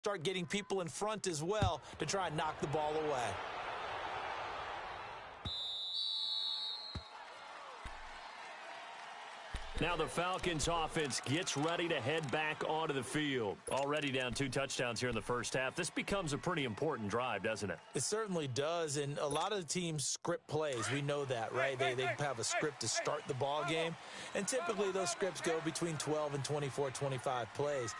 start getting people in front as well to try and knock the ball away. Now the Falcons offense gets ready to head back onto the field. Already down 2 touchdowns here in the first half. This becomes a pretty important drive, doesn't it? It certainly does, and a lot of the teams script plays. We know that, right? They have a script to start the ball game, and typically those scripts go between 12 and 24, 25 plays.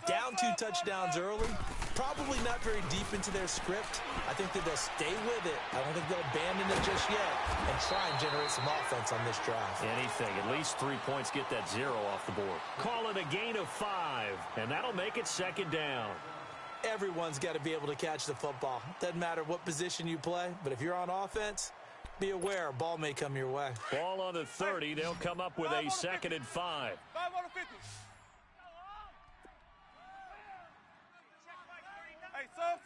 Down 2 touchdowns early, probably not very deep into their script. I think that they'll stay with it. I don't think they'll abandon it just yet and try and generate some offense on this drive. Anything, at least 3 points, get that 0 off the board. Call it a gain of 5, and that'll make it 2nd down. Everyone's got to be able to catch the football. Doesn't matter what position you play, but if you're on offense, be aware a ball may come your way. Ball on the 30. They'll come up with a 2nd and 5. 5 on the 50. Hey, sub.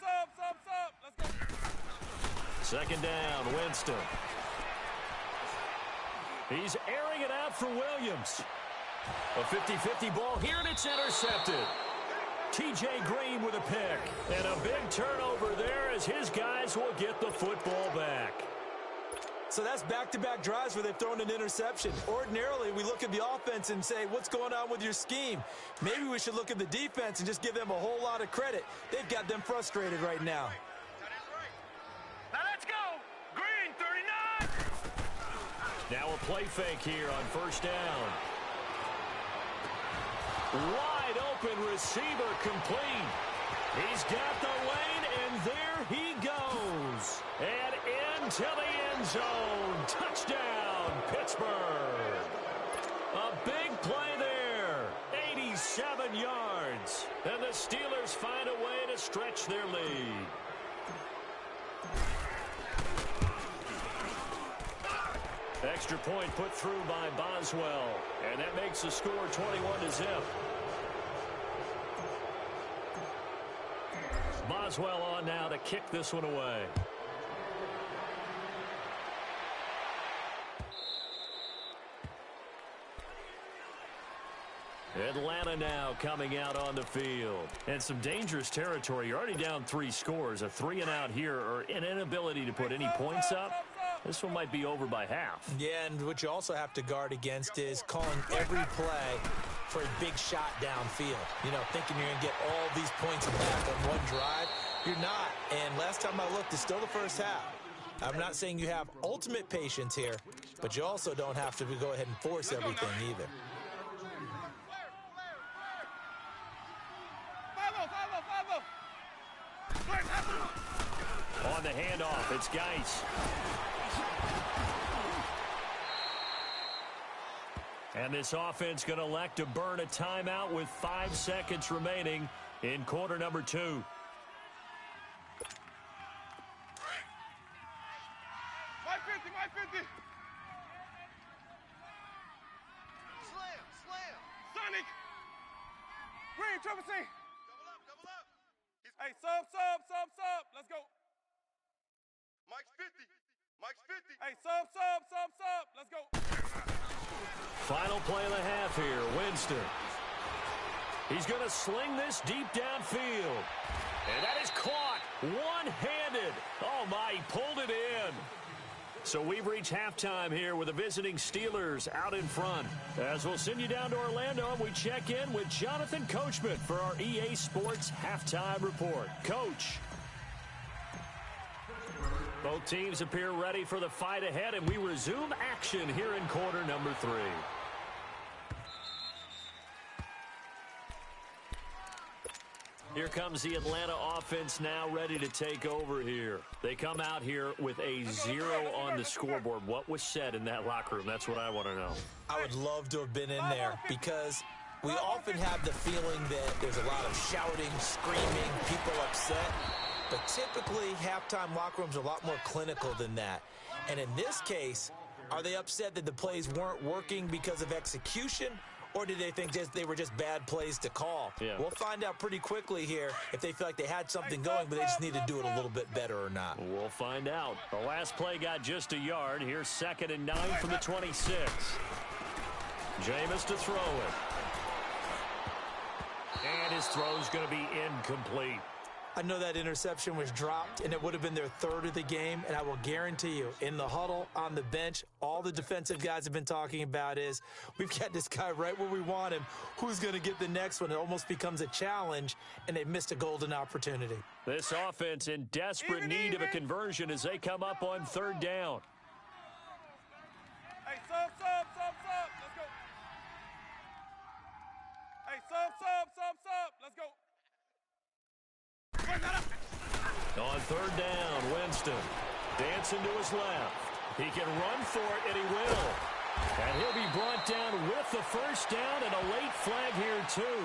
Let's go. 2nd down, Winston. He's airing it out for Williams. A 50-50 ball here, and it's intercepted. T.J. Green with a pick. And a big turnover there as his guys will get the football back. So that's back-to-back drives where they've thrown an interception. Ordinarily, we look at the offense and say, what's going on with your scheme? Maybe we should look at the defense and just give them a whole lot of credit. They've got them frustrated right now. Now let's go. Green, 39. Now a play fake here on 1st down. Wide open receiver complete. He's got the lane, and there he goes. And into the end zone. Touchdown, Pittsburgh. A big play there. 87 yards. And the Steelers find a way to stretch their lead. Extra point put through by Boswell. And that makes the score 21-0. Boswell on now to kick this one away. Atlanta now coming out on the field. And some dangerous territory. You're already down 3 scores. A 3-and-out here, or an inability to put any points up. This one might be over by half. Yeah, and what you also have to guard against is calling every play for a big shot downfield. You know, thinking you're going to get all these points back on one drive. You're not. And last time I looked, it's still the first half. I'm not saying you have ultimate patience here, but you also don't have to go ahead and force everything either. On the handoff, it's Geis. And this offense going to elect to burn a timeout with 5 seconds remaining in quarter number 2. My 50. Slam. Sonic. Green, triple C. Double up. Hey, sub. Let's go. Mike's 50. Hey, sub. Let's go. Final play of the half here, Winston. He's going to sling this deep downfield. And that is caught one-handed. Oh, my, he pulled it in. So we've reached halftime here with the visiting Steelers out in front. As we'll send you down to Orlando, and we check in with Jonathan Coachman for our EA Sports Halftime Report. Coach. Both teams appear ready for the fight ahead, and we resume action here in quarter number 3. Here comes the Atlanta offense now ready to take over here. They come out here with a 0 on the scoreboard. What was said in that locker room? That's what I want to know. I would love to have been in there because we often have the feeling that there's a lot of shouting, screaming, people upset. But typically, halftime locker rooms are a lot more clinical than that. And in this case, are they upset that the plays weren't working because of execution? Or did they think they were just bad plays to call? Yeah. We'll find out pretty quickly here if they feel like they had something going, but they just need to do it a little bit better or not. We'll find out. The last play got just a yard. Here's 2nd and 9 from the 26. Jameis to throw it. And his throw is going to be incomplete. I know that interception was dropped, and it would have been their third of the game, and I will guarantee you, in the huddle, on the bench, all the defensive guys have been talking about is, we've got this guy right where we want him. Who's going to get the next one? It almost becomes a challenge, and they missed a golden opportunity. This offense in desperate need of a conversion as they come up on third down. Hey, sub. Let's go. Hey, sub. Let's go. On third down, Winston dancing to his left. He can run for it, and he will. And he'll be brought down with the first down and a late flag here, too.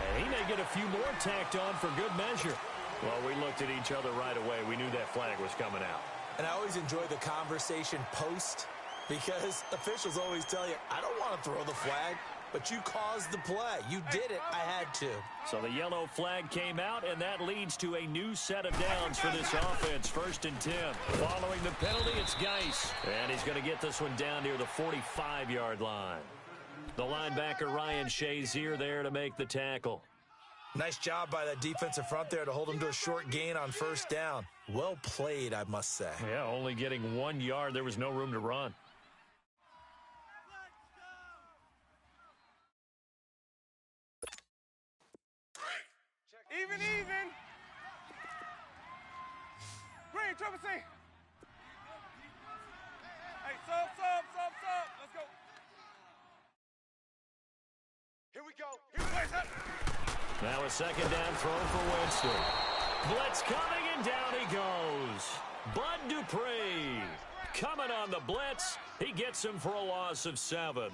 And he may get a few more tacked on for good measure. Well, we looked at each other right away. We knew that flag was coming out. And I always enjoy the conversation post, because officials always tell you, I don't want to throw the flag, but you caused the play. You did it. I had to. So the yellow flag came out, and that leads to a new set of downs for this offense. 1st and 10. Following the penalty, it's Geis. And he's going to get this one down near the 45-yard line. The linebacker, Ryan Shazier, there to make the tackle. Nice job by that defensive front there to hold him to a short gain on first down. Well played, I must say. Yeah, only getting 1 yard. There was no room to run. Even. Green, triple C. Hey, sub. Let's go. Here we go. Now a second down throw for Winston. Blitz coming, and down he goes. Bud Dupree coming on the blitz. He gets him for a loss of 7.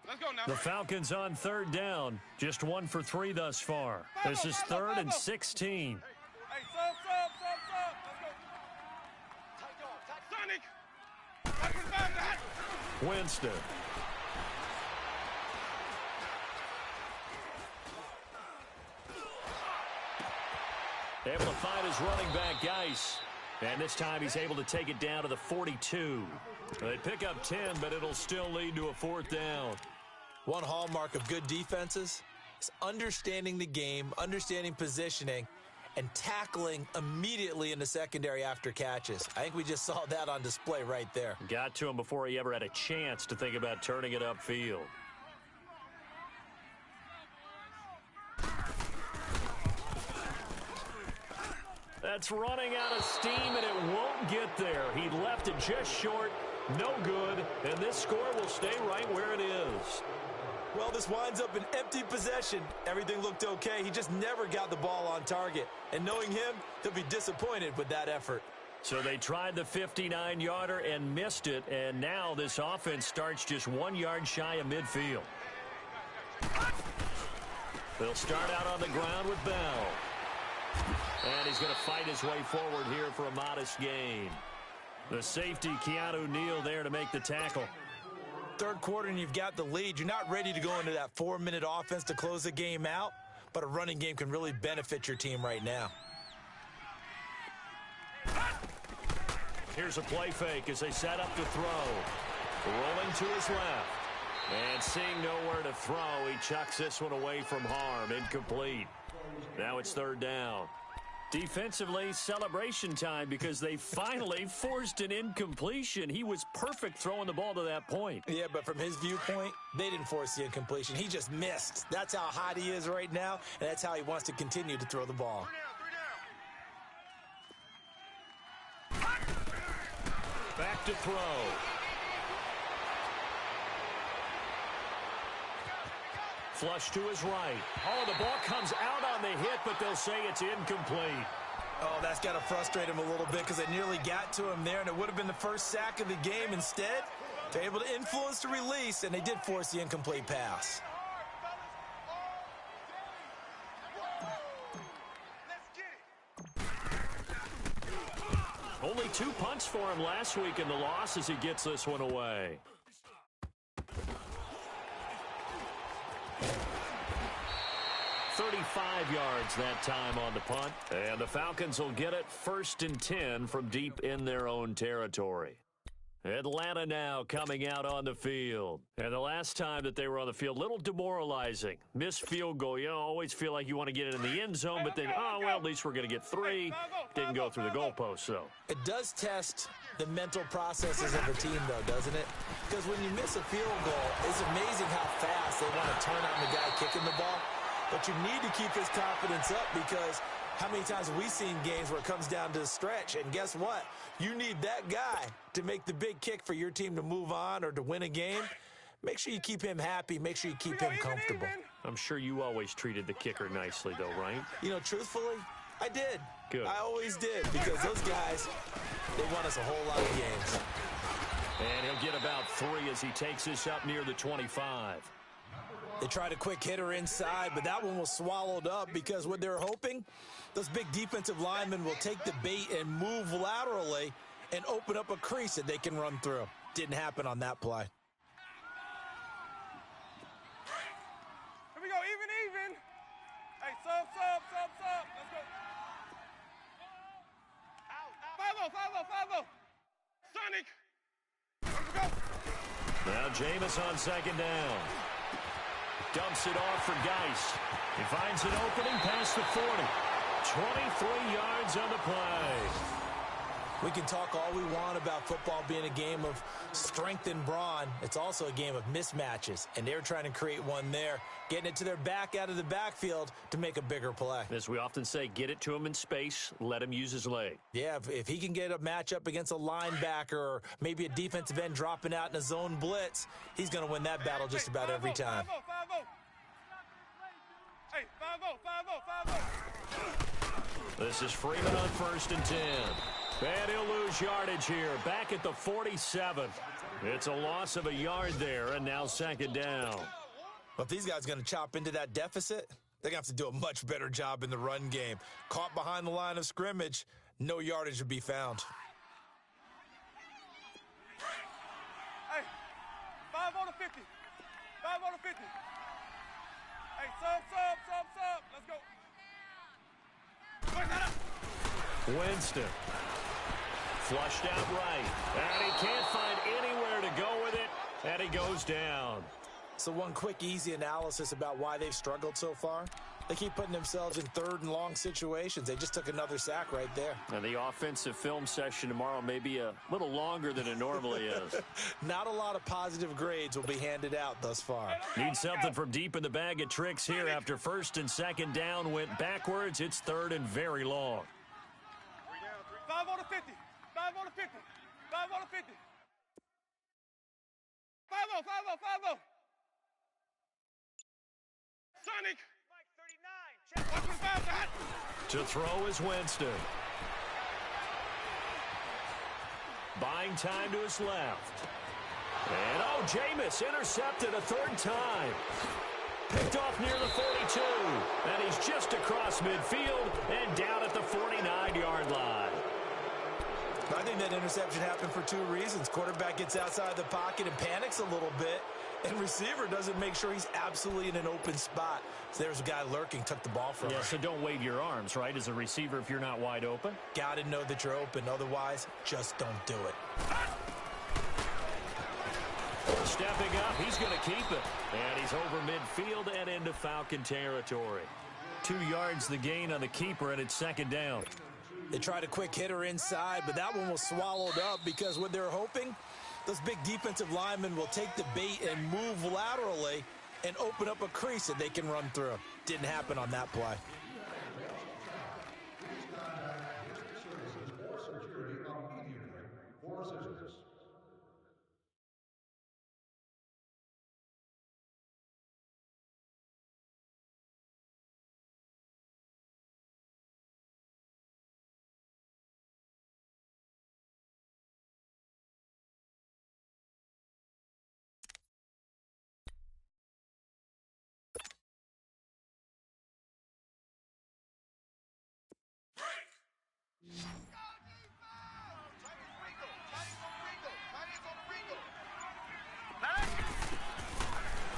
Let's go now. The Falcons on third down. Just 1 for 3 thus far. This is 3rd and 16. Hey, sub. Let's go. Sonic. Winston. Able to find his running back, Geis. And this time he's able to take it down to the 42. They pick up 10, but it'll still lead to a 4th down. One hallmark of good defenses is understanding the game, understanding positioning, and tackling immediately in the secondary after catches. I think we just saw that on display right there. Got to him before he ever had a chance to think about turning it upfield. That's running out of steam, and it won't get there. He left it just short, no good, and this score will stay right where it is. Well, this winds up an empty possession. Everything looked okay. He just never got the ball on target. And knowing him, he'll be disappointed with that effort. So they tried the 59-yarder and missed it, and now this offense starts just 1 yard shy of midfield. They'll start out on the ground with Bell. And he's going to fight his way forward here for a modest gain. The safety, Keanu Neal, there to make the tackle. Third quarter and you've got the lead. You're not ready to go into that 4-minute offense to close the game out, but a running game can really benefit your team right now. Here's a play fake as they set up to throw. Rolling to his left. And seeing nowhere to throw, he chucks this one away from harm. Incomplete. Now it's third down. Defensively, celebration time because they finally forced an incompletion. He was perfect throwing the ball to that point. Yeah, but from his viewpoint, they didn't force the incompletion. He just missed. That's how hot he is right now, and that's how he wants to continue to throw the ball. Back to throw. Flush to his right. Oh, the ball comes out on the hit, but they'll say it's incomplete. Oh, that's got to frustrate him a little bit because they nearly got to him there, and it would have been the first sack of the game. Instead, they're able to influence the release, and they did force the incomplete pass. Only 2 punts for him last week in the loss as he gets this one away. $35 yards that time on the punt. And the Falcons will get it 1st and 10 from deep in their own territory. Atlanta now coming out on the field. And the last time that they were on the field, a little demoralizing. Missed field goal. You always feel like you want to get it in the end zone, but then, oh, well, at least we're going to get 3. Didn't go through the goalpost, though. It does test the mental processes of a team, though, doesn't it? Because when you miss a field goal, it's amazing how fast they want to turn on the guy kicking the ball. But you need to keep his confidence up because how many times have we seen games where it comes down to the stretch? And guess what? You need that guy to make the big kick for your team to move on or to win a game. Make sure you keep him happy. Make sure you keep him comfortable. I'm sure you always treated the kicker nicely, though, right? You know, truthfully, I did. Good. I always did because those guys, they won us a whole lot of games. And he'll get about 3 as he takes this up near the 25. They tried a quick hitter inside, but that one was swallowed up because what they're hoping, those big defensive linemen will take the bait and move laterally and open up a crease that they can run through. Didn't happen on that play. Here we go, even. Hey, sub. Let's go. 5-0. Sonic. Let's go. Now Jameis on second down. Dumps it off for Geist. He finds an opening past the 40. 23 yards on the play. We can talk all we want about football being a game of strength and brawn. It's also a game of mismatches, and they're trying to create one there, getting it to their back out of the backfield to make a bigger play. As we often say, get it to him in space, let him use his leg. Yeah, if he can get a matchup against a linebacker or maybe a defensive end dropping out in a zone blitz, he's going to win that battle just about every time. 5-0. Hey, 5-0. This is Freeman on 1st and 10. And he'll lose yardage here, back at the 47. It's a loss of a yard there, and now second down. Well, if these guys are going to chop into that deficit, they're going to have to do a much better job in the run game. Caught behind the line of scrimmage, no yardage to be found. Hey, 5 on the 50. 5 on the 50. Hey, sub. Let's go. Winston. Flushed out right. And he can't find anywhere to go with it. And he goes down. So one quick, easy analysis about why they've struggled so far. They keep putting themselves in 3rd and long situations. They just took another sack right there. And the offensive film session tomorrow may be a little longer than it normally is. Not a lot of positive grades will be handed out thus far. Need something from deep in the bag of tricks here after 1st and 2nd down went backwards. It's 3rd and very long. 5 on the 50. 5 on the 50. 5 on the 50. 5-0. Sonic. Mike 39. To throw is Winston. Buying time to his left. And, oh, Jameis intercepted a 3rd time. Picked off near the 42. And he's just across midfield and down at the 49-yard line. I think that interception happened for 2 reasons. Quarterback gets outside the pocket and panics a little bit, and receiver doesn't make sure he's absolutely in an open spot. So there's a guy lurking, took the ball from him. Yeah, so don't wave your arms, right, as a receiver if you're not wide open? Got to know that you're open. Otherwise, just don't do it. Stepping up, he's going to keep it. And he's over midfield and into Falcon territory. 2 yards the gain on the keeper, and it's 2nd down. They tried a quick hitter inside, but that one was swallowed up because what they're hoping, those big defensive linemen will take the bait and move laterally and open up a crease that they can run through. Didn't happen on that play.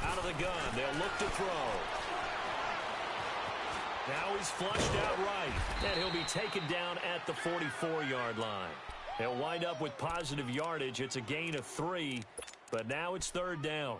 Out of the gun, they'll look to throw. Now he's flushed out right, and he'll be taken down at the 44-yard line. He'll wind up with positive yardage. It's a gain of 3, but now it's 3rd down.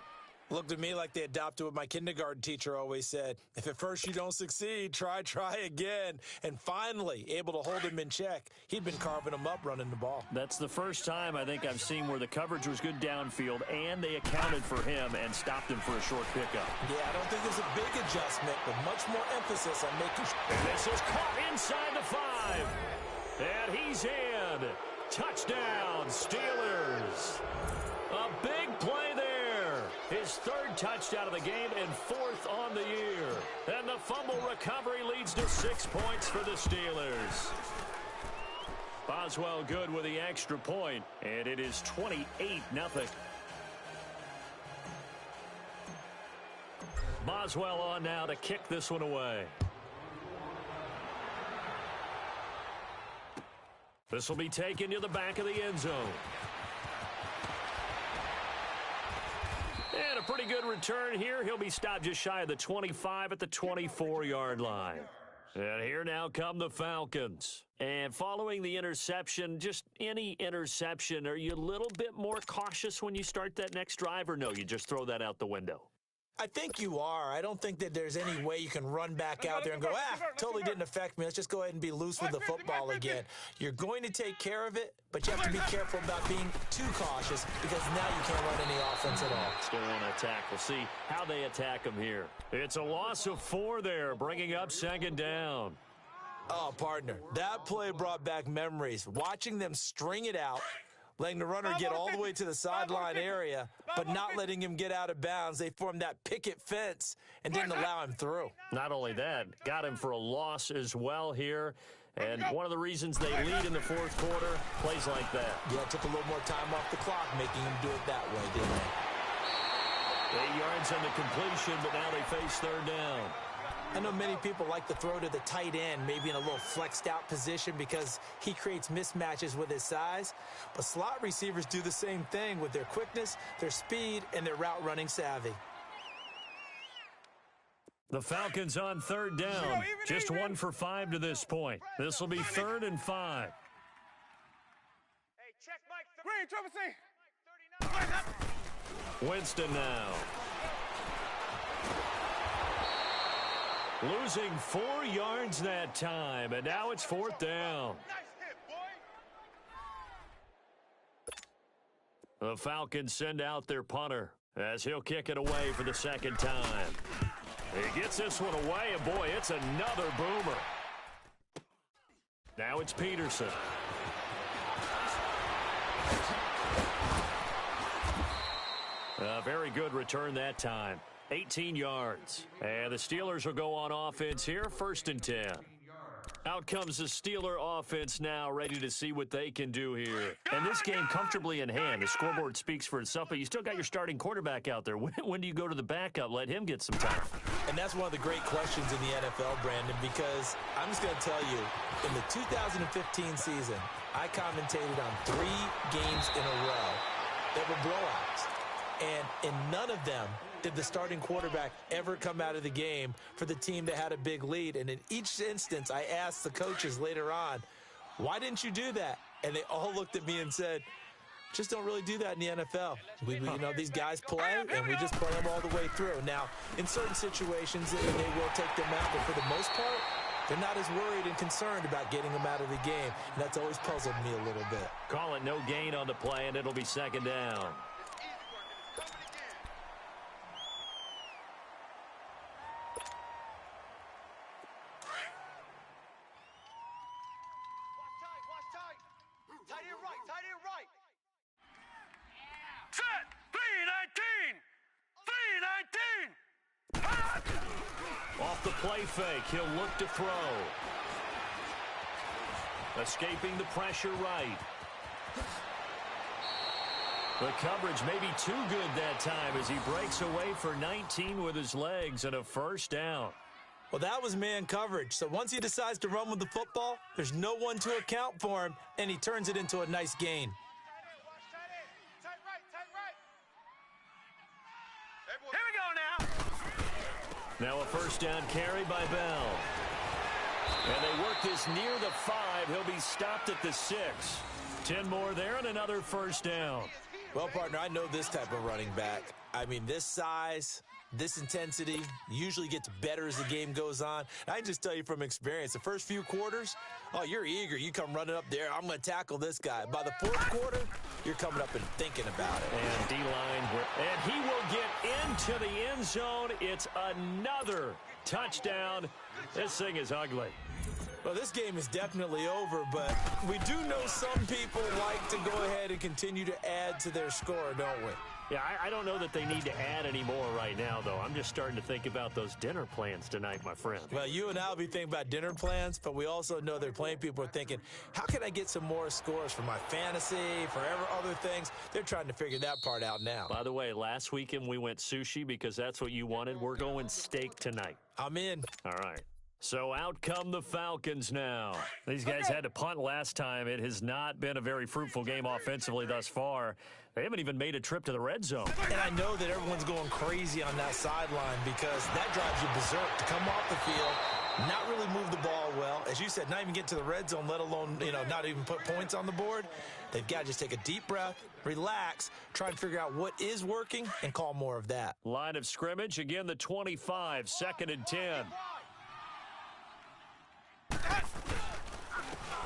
Looked to me like they adopted what my kindergarten teacher always said. If at first you don't succeed, try again. And finally, able to hold him in check. He'd been carving him up running the ball. That's the first time I think I've seen where the coverage was good downfield, and they accounted for him and stopped him for a short pickup. Yeah, I don't think there's a big adjustment, but much more emphasis on making sure. And this is caught inside the 5. And he's in. Touchdown, Steelers. A big play there. His 3rd touchdown of the game and 4th on the year. And the fumble recovery leads to 6 points for the Steelers. Boswell good with the extra point, and it is 28-0. Boswell on now to kick this one away. This will be taken to the back of the end zone. And a pretty good return here. He'll be stopped just shy of the 25 at the 24-yard line. And here now come the Falcons. And following the interception, just any interception, are you a little bit more cautious when you start that next drive, or no, you just throw that out the window? I think you are. I don't think that there's any way you can run back out there and go, totally didn't affect me. Let's just go ahead and be loose with the football again. You're going to take care of it, but you have to be careful about being too cautious because now you can't run any offense at all. Still want to attack. We'll see how they attack him here. It's a loss of 4 there, bringing up 2nd down. Oh, partner, that play brought back memories. Watching them string it out, letting the runner get all the way to the sideline area, but not letting him get out of bounds. They formed that picket fence and didn't allow him through. Not only that, got him for a loss as well here. And one of the reasons they lead in the 4th quarter, plays like that. Yeah, it took a little more time off the clock, making him do it that way, didn't it? 8 yards on the completion, but now they face 3rd down. I know many people like to throw to the tight end, maybe in a little flexed out position because he creates mismatches with his size. But slot receivers do the same thing with their quickness, their speed, and their route running savvy. The Falcons on 3rd down. Just 1 for 5 to this point. This will be 3rd and 5. Hey, check Mike. Green, triple C. Winston now. Losing 4 yards that time, and now it's 4th down. The Falcons send out their punter as he'll kick it away for the 2nd time. He gets this one away, and boy, it's another boomer. Now it's Peterson. A very good return that time. 18 yards. And the Steelers will go on offense here, 1st and 10. Out comes the Steeler offense now, ready to see what they can do here. And this game comfortably in hand. The scoreboard speaks for itself, but you still got your starting quarterback out there. When do you go to the backup? Let him get some time. And that's one of the great questions in the NFL, Brandon, because I'm just going to tell you, in the 2015 season, I commentated on 3 games in a row that were blowouts. And in none of them did the starting quarterback ever come out of the game for the team that had a big lead. And in each instance, I asked the coaches later on, why didn't you do that? And they all looked at me and said, just don't really do that in the NFL. You know, these guys play, and we just play them all the way through. Now, in certain situations, they will take them out, but for the most part, they're not as worried and concerned about getting them out of the game. And that's always puzzled me a little bit. Call it no gain on the play, and it'll be 2nd down. Off the play fake, he'll look to throw. Escaping the pressure right. The coverage may be too good that time as he breaks away for 19 with his legs and a 1st down. Well, that was man coverage. So once he decides to run with the football, there's no one to account for him, and he turns it into a nice gain. Here we go now. Now a 1st down carry by Bell. And they work this near the 5. He'll be stopped at the 6. 10 more there and another first down. Well, partner, I know this type of running back. I mean, this size, this intensity usually gets better as the game goes on. And I can just tell you from experience, the first few quarters, oh, you're eager. You come running up there, I'm going to tackle this guy. By the fourth quarter, you're coming up and thinking about it. And D-line, and he will get into the end zone. It's another touchdown. This thing is ugly. Well, this game is definitely over, but we do know some people like to go ahead and continue to add to their score, don't we? Yeah, I don't know that they need to add any more right now, though. I'm just starting to think about those dinner plans tonight, my friend. Well, you and I will be thinking about dinner plans, but we also know they're playing people are thinking, how can I get some more scores for my fantasy, for other things? They're trying to figure that part out now. By the way, last weekend we went sushi because that's what you wanted. We're going steak tonight. I'm in. All right. So out come the Falcons now. These guys had to punt last time. It has not been a very fruitful game offensively thus far. They haven't even made a trip to the red zone. And I know that everyone's going crazy on that sideline because that drives you berserk to come off the field, not really move the ball well. As you said, not even get to the red zone, let alone, not even put points on the board. They've got to just take a deep breath, relax, try and figure out what is working, and call more of that. Line of scrimmage, again the 25, 2nd and 10.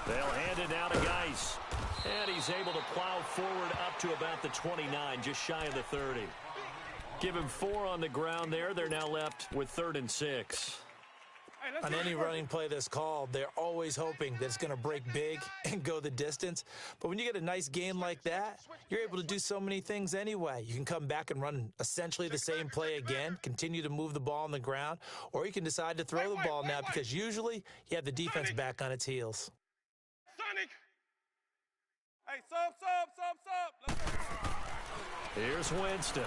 They'll hand it now to Geis. And he's able to plow forward up to about the 29, just shy of the 30. Give him 4 on the ground there. They're now left with 3rd and 6. On any running play that's called, they're always hoping that it's going to break big and go the distance. But when you get a nice gain like that, you're able to do so many things anyway. You can come back and run essentially the same play again, continue to move the ball on the ground, or you can decide to throw the ball now because usually you have the defense back on its heels. Sonic! Hey, sub. Let's go. Here's Winston.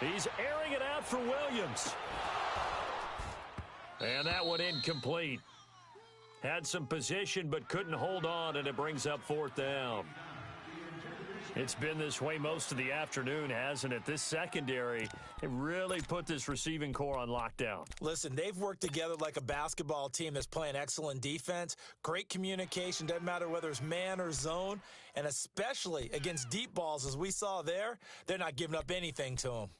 He's airing it out for Williams. And that one incomplete. Had some position but couldn't hold on, and it brings up 4th down. It's been this way most of the afternoon, hasn't it? This secondary, it really put this receiving core on lockdown. Listen, they've worked together like a basketball team that's playing excellent defense, great communication, doesn't matter whether it's man or zone, and especially against deep balls, as we saw there, they're not giving up anything to them.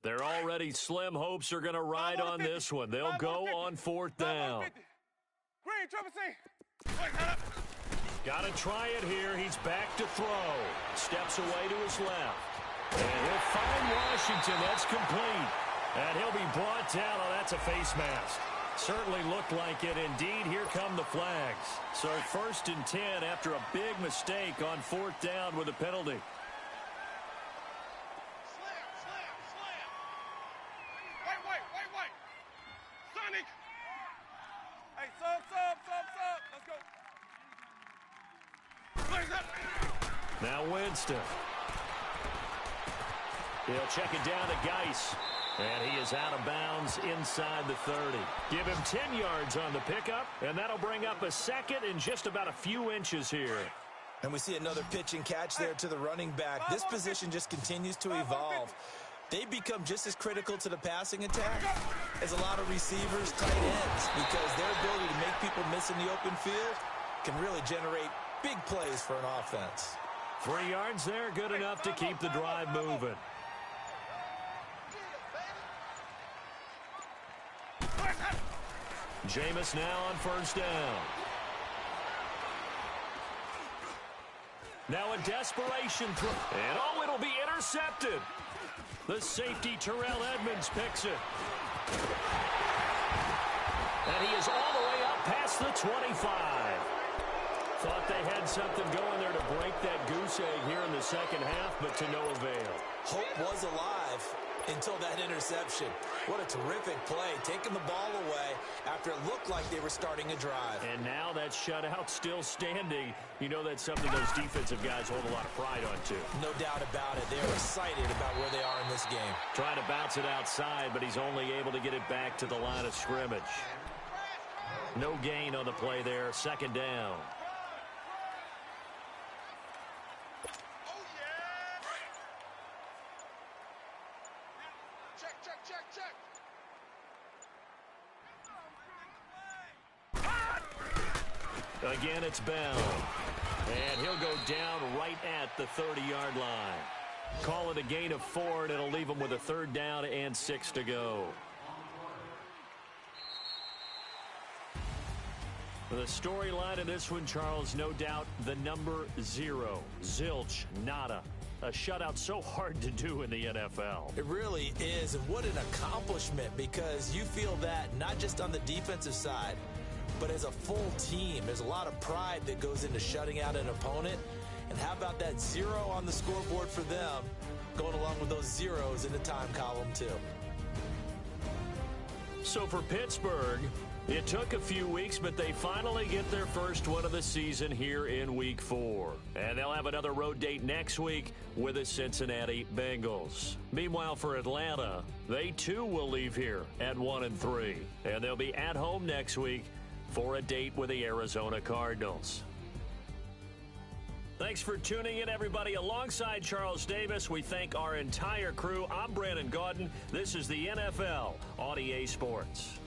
Their already slim hopes are going to ride on this one. They'll go on 4th down. Green, triple C. Got to try it here. He's back to throw. Steps away to his left. And he'll find Washington. That's complete. And he'll be brought down. Oh, that's a face mask. Certainly looked like it. Indeed, here come the flags. So 1st and 10 after a big mistake on 4th down with a penalty. Wait. Sonic! Hey, sub. Let's go. Now Winston. He'll check it down to Geis. And he is out of bounds inside the 30. Give him 10 yards on the pickup, and that'll bring up a 2nd and just about a few inches here. And we see another pitch and catch there to the running back. This position just continues to evolve. They become just as critical to the passing attack as a lot of receivers, tight ends, because their ability to make people miss in the open field can really generate big plays for an offense. 3 yards there, good enough to keep the drive moving. Jameis now on 1st down. Now a desperation throw. And oh, it'll be intercepted. The safety, Terrell Edmonds, picks it. And he is all the way up past the 25. Thought they had something going there to break that goose egg here in the 2nd half, but to no avail. Hope was alive until that interception. What a terrific play, taking the ball away after it looked like they were starting a drive. And now that shutout still standing. You know that's something those defensive guys hold a lot of pride on, too. No doubt about it. They're excited about where they are in this game. Trying to bounce it outside, but he's only able to get it back to the line of scrimmage. No gain on the play there. 2nd down. Again, it's Bell. And he'll go down right at the 30-yard line. Call it a gain of 4, and it'll leave him with a 3rd down and 6 to go. The storyline of this one, Charles, no doubt the number 0. Zilch, nada. A shutout so hard to do in the NFL. It really is, and what an accomplishment, because you feel that not just on the defensive side, but as a full team. There's a lot of pride that goes into shutting out an opponent. And how about that 0 on the scoreboard for them, going along with those zeros in the time column too. So for Pittsburgh, it took a few weeks, but they finally get their first one of the season here in Week 4. And they'll have another road date next week with the Cincinnati Bengals. Meanwhile, for Atlanta, they too will leave here at 1-3. And they'll be at home next week for a date with the Arizona Cardinals. Thanks for tuning in, everybody. Alongside Charles Davis, we thank our entire crew. I'm Brandon Gaudin. This is the NFL on EA Sports.